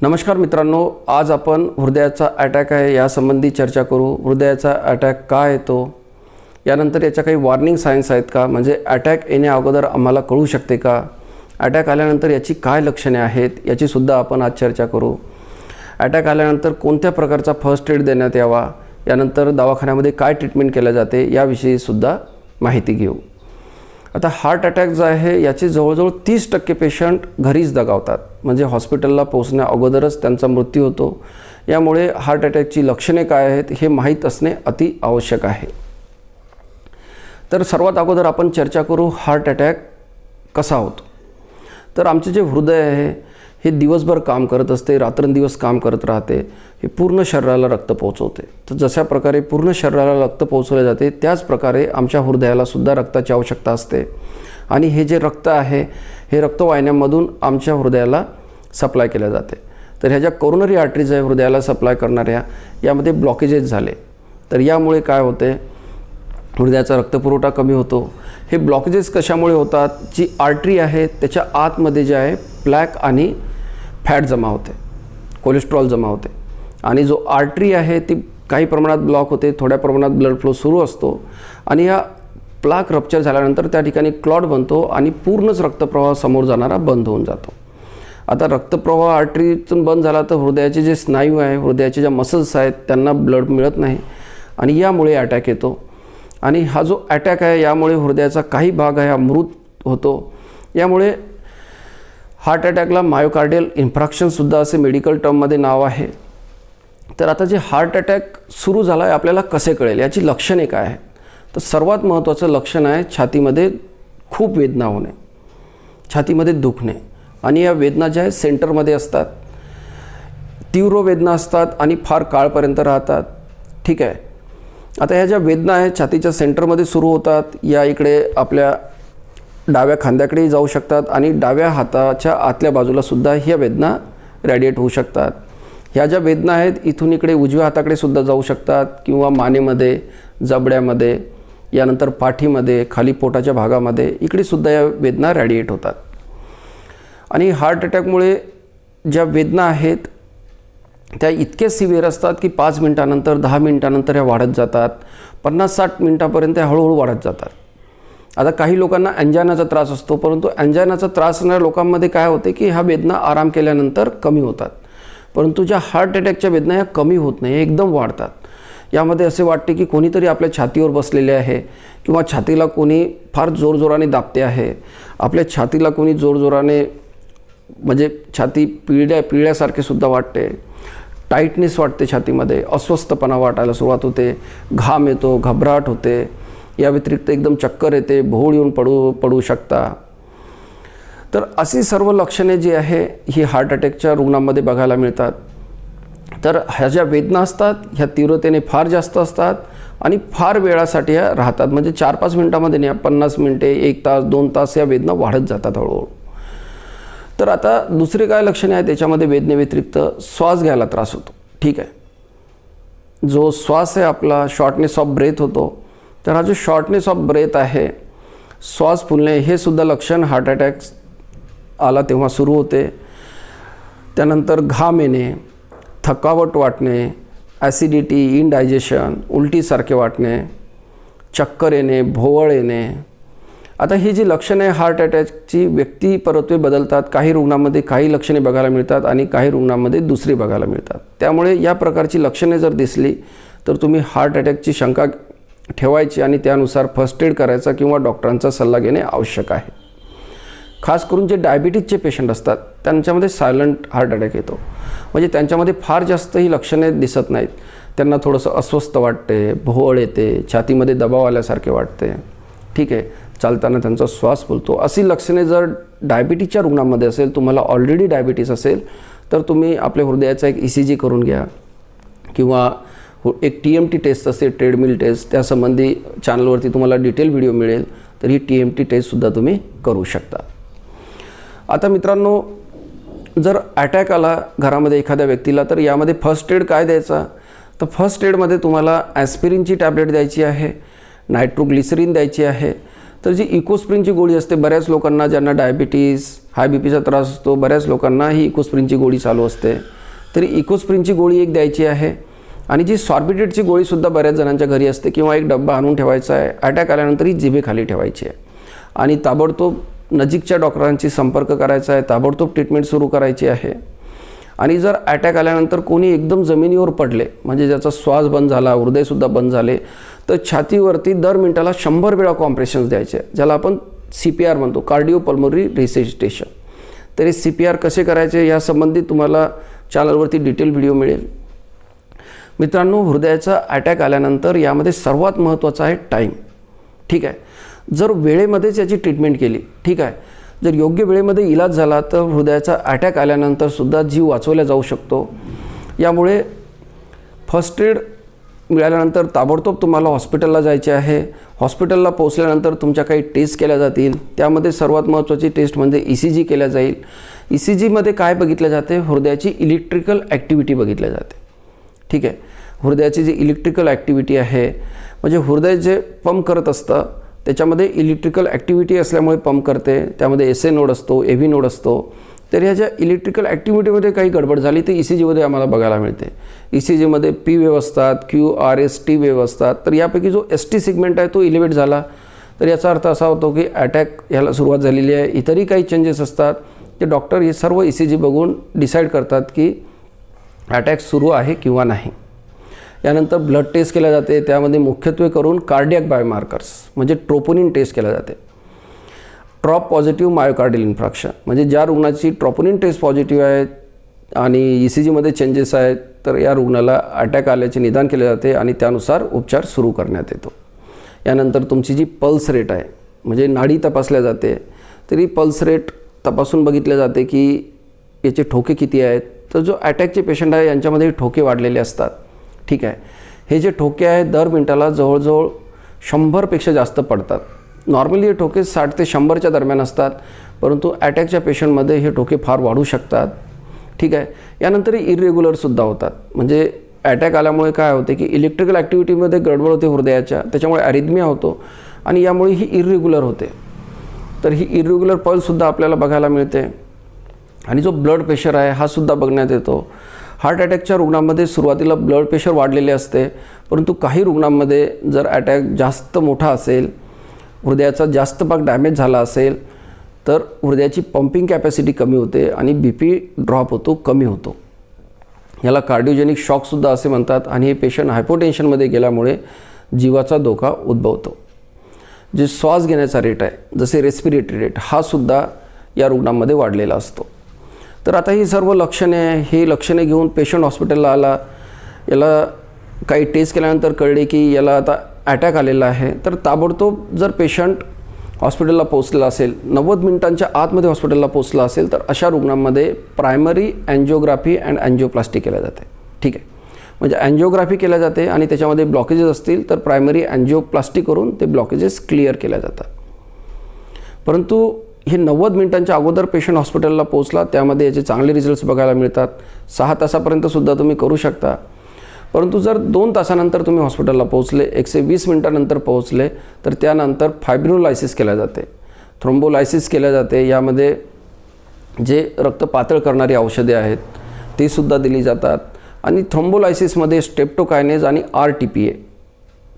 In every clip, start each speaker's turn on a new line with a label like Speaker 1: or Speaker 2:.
Speaker 1: नमस्कार मित्रांनो, आज आपण हृदयाचा अटॅक आहे यासंबंधी चर्चा करू। हृदयाचा अटॅक का येतो, यानंतर याच्या काही वॉर्निंग सायन्स आहेत का, म्हणजे अटॅक येण्या अगोदर आम्हाला कळू शकते का, अटॅक आल्यानंतर याची काय लक्षणे आहेत याची सुद्धा आपण आज चर्चा करू। अटॅक आल्यानंतर कोणत्या प्रकारचा फर्स्ट एड देण्यात यावा, यानंतर दवाखान्यामध्ये काय ट्रीटमेंट केले जाते याविषयी सुद्धा माहिती घेऊ। आता हार्ट अटॅक जो आहे याचे जवळजवळ 30% पेशंट घरीच दगावतात, म्हणजे हॉस्पिटलला पोहोचण्या अगोदरच त्यांचा मृत्यू होतो। यामुळे हार्ट अटॅकची लक्षणे काय आहेत हे माहीत असणे अति आवश्यक आहे। तर सर्वात अगोदर आपण चर्चा करू हार्ट अटॅक कसा होतो। तर आमचे जे हृदय आहे हे दिवसभर काम करत असते, रात्रंदिवस काम करत राहते, हे पूर्ण शरीराला रक्त पोहोचवते। तर जशा प्रकारे पूर्ण शरीराला रक्त पोहोचवले जाते त्याच प्रकारे आमच्या हृदयाला सुद्धा रक्ताची आवश्यकता असते। आणि हे जे रक्त आहे हे रक्तवाहिन्यांमधून आमच्या हृदयाला सप्लाय केले जाते। तर ह्या ज्या कोरोनरी आर्टरीज आहे हृदयाला सप्लाय करणाऱ्या, यामध्ये ब्लॉकेजेस झाले तर यामुळे काय होते, हृदयाचा रक्तपुरवठा कमी होतो। हे ब्लॉकेजेस कशामुळे होतात, जी आर्टरी आहे त्याच्या आतमध्ये जे आहे प्लॅक आणि फॅट जमा होते, कोलेस्ट्रॉल जमा होते, आणि जो आर्टरी आहे ती काही प्रमाणात ब्लॉक होते, थोड्या प्रमाणात ब्लड फ्लो सुरू असतो, आणि या प्लाक रप्चर झाल्यानंतर त्या ठिकाणी क्लॉट बनतो आणि पूर्णच रक्तप्रवाह समोर जाणारा बंद होऊन जातो। आता रक्तप्रवाह आर्टरीतून बंद झाला तर हृदयाचे जे स्नायू आहे, हृदयाचे ज्या मसल्स आहेत त्यांना ब्लड मिळत नाही आणि यामुळे अटॅक येतो। आणि हा जो अटॅक आहे यामुळे हृदयाचा काही भाग आहे हा मृत होतो। यामुळे हार्ट अटॅकला मायोकार्डियल इन्फ्रॅक्शनसुद्धा असे मेडिकल टर्ममध्ये नाव आहे। तर आता जे हार्ट अटॅक सुरू झाला आहे आपल्याला कसे कळेल, याची लक्षणे काय आहेत, तर सर्वात महत्त्वाचं लक्षण आहे छातीमध्ये खूप वेदना होणे, छातीमध्ये दुखणे, आणि या वेदना ज्या आहेत सेंटरमध्ये असतात, तीव्र वेदना असतात आणि फार काळपर्यंत राहतात। ठीक आहे, आता ह्या ज्या वेदना आहेत छातीच्या सेंटरमध्ये सुरू होतात, या इकडे आपल्या डाव्या खांद्याकडेही जाऊ शकतात आणि डाव्या हाताच्या आतल्या बाजूला सुद्धा ह्या वेदना रॅडिएट होऊ शकतात। ह्या ज्या वेदना आहेत इथून इकडे उजव्या हाताकडे सुद्धा जाऊ शकतात, किंवा मानेमध्ये, जबड्यामध्ये, यानंतर पाठीमध्ये, खाली पोटाच्या भागामध्ये इकडे सुद्धा या वेदना रॅडिएट होतात। आणि हार्ट अटॅकमुळे ज्या वेदना आहेत त्या इतके सिव्हिअर असतात की 5 मिनिटानंतर, 10 मिनिटानंतर ह्या वाढत जातात, 50-60 मिनिटापर्यंत हळूहळू वाढत जातात। आता काही लोकांना अँजायनाचा त्रास असतो, परंतु अँजायनाचा त्रास असणाऱ्या लोकांमध्ये काय होते की ह्या वेदना आराम केल्यानंतर कमी होतात, परंतु ज्या हार्ट अटॅकच्या वेदना ह्या कमी होत नाही, एकदम वाढतात। यामध्ये असे वाटते की कोणीतरी आपल्या छातीवर बसलेले आहे, किंवा छातीला कोणी फार जोरजोराने दाबते आहे, आपल्या छातीला कोणी जोरजोराने, म्हणजे छाती पिळल्यासारखे सुद्धा वाटते, टाईटनेस वाटते छातीमध्ये, अस्वस्थपणा वाटायला सुरुवात होते, घाम येतो, घबराट होते, या व्यतिरिक्त एकदम चक्कर येते, भोवळ येऊन पडू शकता। तर अशी सर्व लक्षणे जी आहे ही हार्ट अटॅकच्या रुग्णांमध्ये बघायला मिळतात। तर ह्या ज्या वेदना असतात ह्या तीव्रतेने फार जास्त असतात आणि फार वेळासाठी ह्या राहतात, म्हणजे 4-5 मिनिटामध्ये नाही, 50 मिनिटे, 1 तास, 2 तास या वेदना वाढत जातात हळूहळू। तर आता दुसरे काय लक्षणे आहेत त्याच्यामध्ये, वेदनेव्यतिरिक्त श्वास घ्यायला त्रास होतो। ठीक आहे, जो श्वास आहे आपला शॉर्टनेस ऑफ ब्रेथ होतो, तर हा जो शॉर्टनेस ऑफ ब्रेथ आहे, श्वास फुलणे, हे सुद्धा लक्षण हार्ट अटॅक आला तेव्हा सुरू होते। त्यानंतर घाम येणे, थकावट वाटणे, ॲसिडिटी, इनडायजेशन, उलटीसारखे वाटणे, चक्कर येणे, भोवळ येणे। आता ही जी लक्षणे आहे हार्ट अटॅकची व्यक्तिपरत्वे बदलतात, काही रुग्णांमध्ये काही लक्षणे बघायला मिळतात आणि काही रुग्णांमध्ये दुसरी बघायला मिळतात। त्यामुळे या प्रकारची लक्षणे जर दिसली तर तुम्ही हार्ट अटॅकची शंका ठेवायची आणि त्यानुसार फर्स्ट एड करायचा किंवा डॉक्टरांचा सल्ला घेणे आवश्यक आहे। खास करून जे डायबिटीजचे पेशंट असतात त्यांच्यामध्ये सायलंट हार्ट अटॅक येतो, म्हणजे त्यांच्यामध्ये फार जास्त ही लक्षणे दिसत नाहीत, त्यांना थोडंसं अस्वस्थ वाटते, भोवळ येते, छातीमध्ये दबाव आल्यासारखे वाटते, ठीक आहे, चालताना त्यांचा श्वास फुलतो। अशी लक्षणे जर डायबिटीजच्या रुग्णांमध्ये असेल, तुम्हाला ऑलरेडी डायबिटीस असेल तर तुम्ही आपल्या हृदयाचा एक ECG करून घ्या, किंवा एक TMT टेस्ट असते, ट्रेडमिल टेस्ट, त्यासंबंधी चॅनलवरती तुम्हाला डिटेल व्हिडिओ मिळेल, तर ही TMT टेस्टसुद्धा तुम्ही करू शकता। आता मित्रांनो, जर अटॅक आला घरामध्ये एखाद्या व्यक्तीला तर यामध्ये फर्स्ट एड काय द्यायचा, तर फर्स्ट एडमध्ये तुम्हाला ॲस्पिरिनची टॅब्लेट द्यायची आहे, नायट्रोग्लिसरीन द्यायची आहे, तर जी इकोस्प्रिनची गोळी असते, बऱ्याच लोकांना ज्यांना डायबिटीज, हाय बी पीचा त्रास असतो, बऱ्याच लोकांना ही इकोस्प्रिनची गोळी चालू असते. तरी इकोस्प्रिनची गोळी एक द्यायची आहे. आणि जी सॉर्बिटेटची गोळीसुद्धा बऱ्याच जणांच्या घरी असते किंवा एक डब्बा आणून ठेवायचा आहे. अटॅक आल्यानंतर ही जिभेखाली ठेवायची आहे आणि ताबडतोब नजीकच्या डॉक्टरांशी संपर्क करायचा आहे, ताबडतोब ट्रीटमेंट सुरू करायची आहे. आणि जर अटॅक आल्यानंतर कोणी एकदम जमिनीवर पडले, म्हणजे ज्याचा श्वास बंद झाला, हृदयसुद्धा बंद झाले, तर छातीवरती दर मिनिटाला 100 वेळा कॉम्प्रेशन्स द्यायचे, ज्याला आपण CPR म्हणतो, कार्डिओपल्मोनरी रिससिटेशन. तर हे CPR कसे करायचे यासंबंधी तुम्हाला चॅनलवरती डिटेल व्हिडिओ मिळेल. मित्रांनो, हृदयाचा अटॅक आल्यानंतर यामध्ये सर्वात महत्त्वाचा आहे टाईम. ठीक आहे. जर वेळेमध्येच याची ट्रीटमेंट केली, ठीक आहे, जर योग्य वेळेमध्ये इलाज झाला तर हृदयाचा अटॅक आल्यानंतरसुद्धा जीव वाचवला जाऊ शकतो. यामुळे फर्स्ट एड मिळाल्यानंतर ताबडतोब तुम्हाला हॉस्पिटलला जायचे आहे. हॉस्पिटलला पोहोचल्यानंतर तुमच्या काही टेस्ट केल्या जातील. त्यामध्ये सर्वात महत्त्वाची टेस्ट म्हणजे ECG केल्या जाईल. ECGमध्ये काय बघितलं जाते? हृदयाची इलेक्ट्रिकल ॲक्टिव्हिटी बघितल्या जाते. ठीक आहे. हृदयाची जी इलेक्ट्रिकल ॲक्टिव्हिटी आहे, म्हणजे हृदय जे पंप करत असतं त्याच्यामध्ये इलेक्ट्रिकल ॲक्टिव्हिटी असल्यामुळे पंप करते. त्यामध्ये SA नोड असतो, AV नोड असतो. तर ह्या ज्या इलेक्ट्रिकल ॲक्टिव्हिटीमध्ये काही गडबड झाली तर ECGमध्ये आम्हाला बघायला मिळते. ECGमध्ये P वेव्ह असतात, QRS T वेव्ह असतात. तर यापैकी जो ST सिगमेंट आहे तो इलिव्हेट झाला तर याचा अर्थ असा होतो की अटॅक ह्याला सुरुवात झालेली आहे. इतरही काही चेंजेस असतात ते डॉक्टर हे सर्व ECG बघून डिसाईड करतात की अटॅक सुरू आहे किंवा नाही. यानंतर ब्लड टेस्ट केल्या जाते. त्यामध्ये मुख्यत्वे करून कार्डियक बायोमार्कर्स म्हणजे ट्रोपोनिन टेस्ट केल्या जाते. ट्रॉप पॉझिटिव्ह मायोकार्डियल इन्फ्रॅक्शन म्हणजे ज्या रुग्णाची ट्रोपोनिन टेस्ट पॉझिटिव्ह आहे आणि ECGमध्ये चेंजेस आहेत तर या रुग्णाला अटॅक आल्याचे निदान केले जाते आणि त्यानुसार उपचार सुरू करण्यात येतो. यानंतर तुमची जी पल्स रेट आहे म्हणजे नाडी तपासल्या जाते. तरी पल्स रेट तपासून बघितले जाते की याचे ठोके किती आहेत. तर जो अटॅकचे पेशंट आहे यांच्यामध्ये ठोके वाढलेले असतात. ठीक आहे. हे जे ठोके आहेत दर मिनिटाला जवळजवळ 100पेक्षा जास्त पडतात. नॉर्मली हे ठोके 60 ते 100च्या दरम्यान असतात, परंतु अटॅकच्या पेशंटमध्ये हे ठोके फार वाढू शकतात. ठीक आहे. यानंतर इरेग्युलरसुद्धा होतात. म्हणजे अटॅक आल्यामुळे काय होते की इलेक्ट्रिकल ॲक्टिव्हिटीमध्ये गडबड होते हृदयाच्या, त्याच्यामुळे ॲरिथमिया होतो आणि यामुळे ही इरेग्युलर होते. तर ही इरेग्युलर पल्ससुद्धा आपल्याला बघायला मिळते. आणि जो ब्लड प्रेशर आहे हा सुद्धा बघण्यात येतो. हार्ट अटॅकच्या रुग्णांमध्ये सुरुवातीला ब्लड प्रेशर वाढलेले असते, परंतु काही रुग्णांमध्ये जर अटॅक जास्त मोठा असेल, हृदयाचा जास्त भाग डॅमेज झाला असेल तर हृदयाची पंपिंग कॅपॅसिटी कमी होते आणि BP ड्रॉप होतो, कमी होतो. याला कार्डिओजेनिक शॉकसुद्धा असे म्हणतात आणि हे पेशंट हायपोटेन्शनमध्ये गेल्यामुळे जीवाचा धोका उद्भवतो. जे श्वास घेण्याचा रेट आहे जसे रेस्पिरेटरी रेट हा सुद्धा या रुग्णांमध्ये वाढलेला असतो. तर आता ही सर्व लक्षणे हे लक्षणे घेऊन पेशंट हॉस्पिटलला आला, याला काही टेस्ट केल्यानंतर कळले की याला आता अटॅक आलेला आहे. तर ताबडतोब जर पेशंट हॉस्पिटलला पोहोचलेला असेल, 90 मिनिटांच्या आतमध्ये हॉस्पिटलला पोहोचला असेल तर अशा रुग्णांमध्ये प्रायमरी अँजिओग्राफी अँड अँजिओप्लास्टी केल्या जाते. ठीक आहे. म्हणजे अँजिओग्राफी केल्या जाते आणि त्याच्यामध्ये ब्लॉकेजेस असतील तर प्रायमरी अँजिओप्लास्टी करून ते ब्लॉकेजेस क्लिअर केल्या जातात. परंतु हे 90 मिनिटांच्या अगोदर पेशंट हॉस्पिटलला पोहोचला त्यामध्ये याचे चांगले रिझल्ट्स बघायला मिळतात. 6 तासापर्यंतसुद्धा तुम्ही करू शकता. परंतु जर 2 तासानंतर तुम्ही हॉस्पिटलला पोहोचले, 120 मिनिटानंतर पोहोचले तर त्यानंतर फायब्रोलायसिस केल्या जाते, थ्रोम्बोलायसिस केल्या जाते. यामध्ये जे रक्त पातळ करणारी औषधे आहेत ती सुद्धा दिली जातात आणि थ्रोम्बोलायसिसमध्ये स्ट्रेप्टोकायनेज आणि RTPA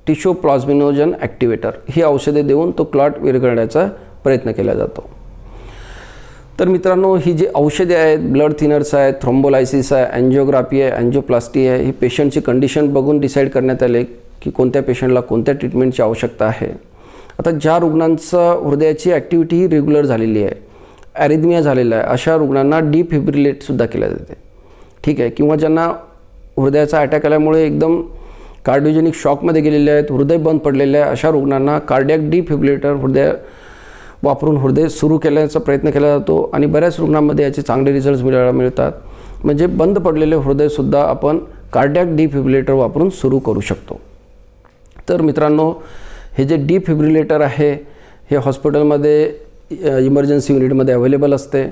Speaker 1: टिशो प्लाझ्मिनोजन ॲक्टिवेटर ही औषधे देऊन तो क्लॉट विरघळण्याचा प्रयत्न केला जातो. तर मित्रांनो, ही जी औषधे आहेत, ब्लड थिनर्स आहेत, थ्रोम्बोलायसिस आहे, अँजिओग्राफी आहे, अँजिओप्लास्टी आहे, ही पेशंटची कंडिशन बघून डिसाईड करण्यात आले की कोणत्या पेशंटला कोणत्या ट्रीटमेंटची आवश्यकता आहे. आता ज्या रुग्णांचं हृदयाची ॲक्टिव्हिटी ही रेग्युलर झालेली आहे, ॲरिथमिया झालेला आहे, अशा रुग्णांना डिफिब्रिलेटसुद्धा केल्या जाते. ठीक आहे. किंवा ज्यांना हृदयाचा अटॅक आल्यामुळे एकदम कार्डिओजेनिक शॉकमध्ये गेलेले आहेत, हृदय बंद पडलेले आहे, अशा रुग्णांना कार्डियक डिफिब्रिलेटर हृदय वापरून हृदय सुरू केल्याचा प्रयत्न केला जातो आणि बऱ्याच रुग्णांमध्ये याचे चांगले रिझल्ट्स मिळतात. म्हणजे बंद पडलेले हृदयसुद्धा आपण कार्डियक डिफिब्रिलेटर वापरून सुरू करू शकतो. तर मित्रांनो, हे जे डिफिब्रिलेटर आहे हे हॉस्पिटलमध्ये इमर्जन्सी युनिटमध्ये अवेलेबल असते.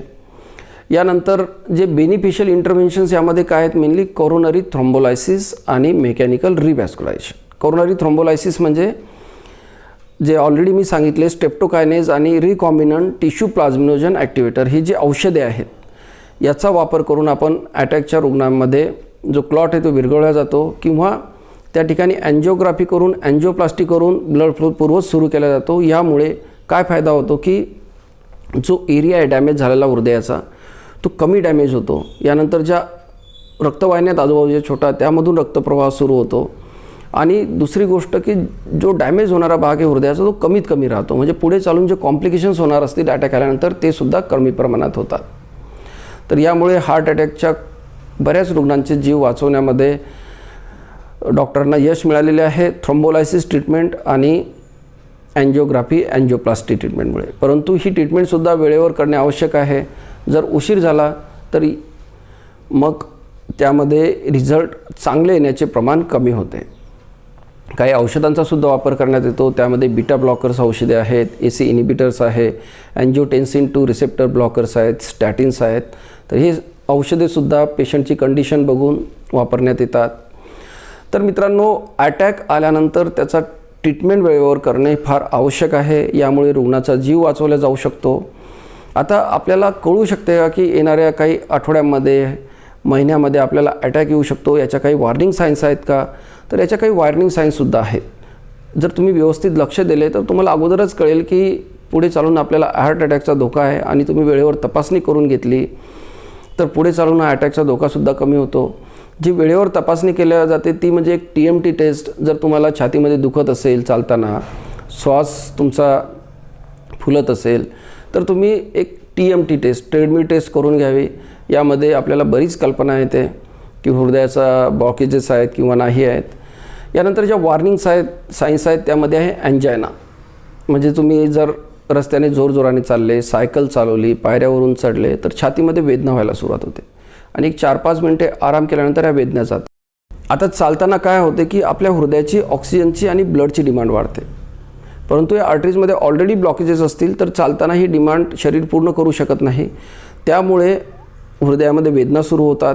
Speaker 1: यानंतर जे बेनिफिशियल इंटरव्हेन्शन्स यामध्ये काय आहेत, मेनली कोरोनरी थ्रोम्बोलायसिस आणि मेकॅनिकल रिव्हॅस्क्युलायझेशन. कोरोनरी थ्रोम्बोलायसिस म्हणजे जे ऑलरेडी मी सांगितले स्ट्रेप्टोकायनेज आणि रिकॉम्बिनंट टिश्यू प्लाझ्मिनोजन ॲक्टिवेटर ही जी औषधे आहेत याचा वापर करून आपण अटॅकच्या रुग्णांमध्ये जो क्लॉट आहे तो विरघळला जातो किंवा त्या ठिकाणी अँजिओग्राफी करून अँजिओप्लास्टी करून ब्लड फ्लो पूर्वत सुरू केला जातो। यामुळे काय फायदा होतो की जो एरिया आहे डॅमेज झालेला हृदयाचा तो कमी डॅमेज होतो। यानंतर ज्या रक्तवाहिन्यात आजूबाजूच्या छोटा त्यामधून रक्तप्रवाह सुरू होतो आणि दुसरी गोष्ट की जो डॅमेज होणारा भाग आहे हृदयाचा तो कमीत कमी राहतो, म्हणजे पुढे चालून जे कॉम्प्लिकेशन्स होणार असतील अटॅक आल्यानंतर ते सुद्धा कमी प्रमाणात होतात। तर यामुळे हार्ट अटॅकच्या बऱ्याच रुग्णांचे जीव वाचवण्यामध्ये डॉक्टरांना यश मिळालेले आहे थ्रोम्बोलायसिस ट्रीटमेंट आणि अँजिओग्राफी अँजिओप्लास्टी ट्रीटमेंटमुळे। परंतु ही ट्रीटमेंटसुद्धा वेळेवर करणे आवश्यक आहे। जर उशीर झाला तरी मग त्यामध्ये रिझल्ट चांगले येण्याचे प्रमाण कमी होते। काही औषधांचा सुद्धा वापर करण्यात येतो, त्यामध्ये बीटा ब्लॉकर्स औषधे आहेत, AC इनिबिटर्स आहे, अँजिओटेन्सिन 2 रिसेप्टर ब्लॉकर्स आहेत, स्टॅटिन्स आहेत। तर हे औषधेसुद्धा पेशंटची कंडिशन बघून वापरण्यात येतात। तर मित्रांनो, अटॅक आल्यानंतर त्याचा ट्रीटमेंट वेळेवर करणे फार आवश्यक आहे, यामुळे रुग्णाचा जीव वाचवला जाऊ शकतो। आता आपल्याला कळू शकते का की येणाऱ्या काही आठवड्यांमध्ये महिन्यामध्ये आपल्याला अटॅक येऊ शकतो, याच्या काही वॉर्निंग साईन्स आहेत का? तर याच्या काही वॉर्निंग साईन्ससुद्धा आहेत। जर तुम्ही व्यवस्थित लक्ष दिले तर तुम्हाला अगोदरच कळेल की पुढे चालून आपल्याला हार्ट अटॅकचा धोका आहे आणि तुम्ही वेळेवर तपासणी करून घेतली तर पुढे चालून हा अटॅकचा धोकासुद्धा कमी होतो। जी वेळेवर तपासणी केली जाते ती म्हणजे एक TMT टेस्ट। जर तुम्हाला छातीमध्ये दुखत असेल, चालताना श्वास तुमचा फुलत असेल तर तुम्ही एक TMT टेस्ट ट्रेडमिल टेस्ट करून घ्यावी। यामध्ये आपल्याला बरीच कल्पना येते की हृदयाचा ब्लॉकेजेस आहेत किंवा नाही आहेत। यानंतर ज्या वॉर्निंग साईन्स आहेत त्यामध्ये आहे अँजायना, म्हणजे तुम्ही जर रस्त्याने जोरजोराने चालले, सायकल चालवली, पायऱ्यावरून चढले तर छातीमध्ये वेदना व्हायला सुरुवात होते आणि एक 4-5 मिनिटे आराम केल्यानंतर या वेदना जातात। आता चालताना काय होते की आपल्या हृदयाची ऑक्सिजनची आणि ब्लडची डिमांड वाढते, परंतु या आर्टरीजमध्ये ऑलरेडी ब्लॉकेजेस असतील तर चालताना ही डिमांड शरीर पूर्ण करू शकत नाही। त्यामुळे हृदयामध्ये वेदना सुरू होतात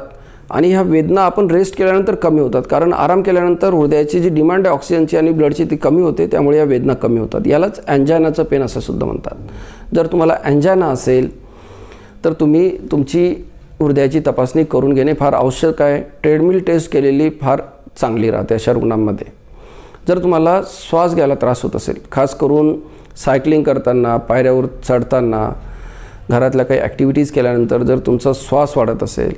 Speaker 1: आणि ह्या वेदना आपण रेस्ट केल्यानंतर कमी होतात, कारण आराम केल्यानंतर हृदयाची जी डिमांड आहे ऑक्सिजनची आणि ब्लडची ती कमी होते, त्यामुळे या वेदना कमी होतात। यालाच अँजायनाचं पेन असं सुद्धा म्हणतात। जर तुम्हाला अँजायना असेल तर तुम्ही तुमची हृदयाची तपासणी करून घेणे फार आवश्यक आहे। ट्रेडमिल टेस्ट केलेली फार चांगली राहते अशा रुग्णांमध्ये। जर तुम्हाला श्वास घ्यायला त्रास होत असेल, खास करून सायकलिंग करताना, पायऱ्यावर चढताना, घरातल्या काही ॲक्टिव्हिटीज केल्यानंतर जर तुमचा श्वास वाढत असेल,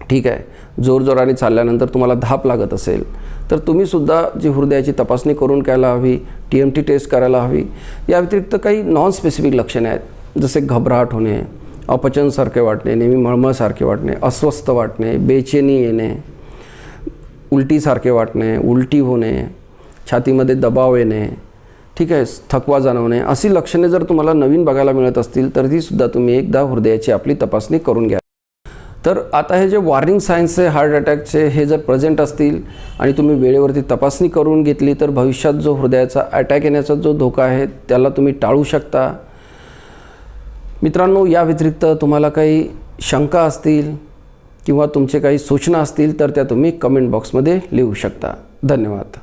Speaker 1: ठीक आहे, जोरजोराने चालल्यानंतर तुम्हाला धाप लागत असेल तर तुम्हीसुद्धा जी हृदयाची तपासणी करून घ्यायला हवी, TMT टेस्ट करायला हवी। या व्यतिरिक्त काही नॉन स्पेसिफिक लक्षणे आहेत, जसे घबराट होणे, अपचनसारखे वाटणे, नेहमी मळमळसारखे वाटणे, अस्वस्थ वाटणे, बेचैनी येणे, उलटीसारखे वाटणे, उलटी होणे, छातीमध्ये दबाव येणे, ठीक आहे, थकवा जाणवणे, अशी लक्षणे जर तुम्हाला नवीन बघायला मिळत असतील तर तीसुद्धा तुम्ही एकदा हृदयाची आपली तपासणी करून घ्या। तर आता हे जे वॉर्निंग साईन्स आहे हार्ट अटॅकचे हे जर प्रेझेंट असतील आणि तुम्ही वेळेवरती तपासणी करून घेतली तर भविष्यात जो हृदयाचा अटॅक येण्याचा जो धोका आहे त्याला तुम्ही टाळू शकता। मित्रांनो, या व्यतिरिक्त तुम्हाला काही शंका असतील किंवा तुमचे काही सूचना असतील तर त्या तुम्ही कमेंट बॉक्समध्ये लिहू शकता। धन्यवाद।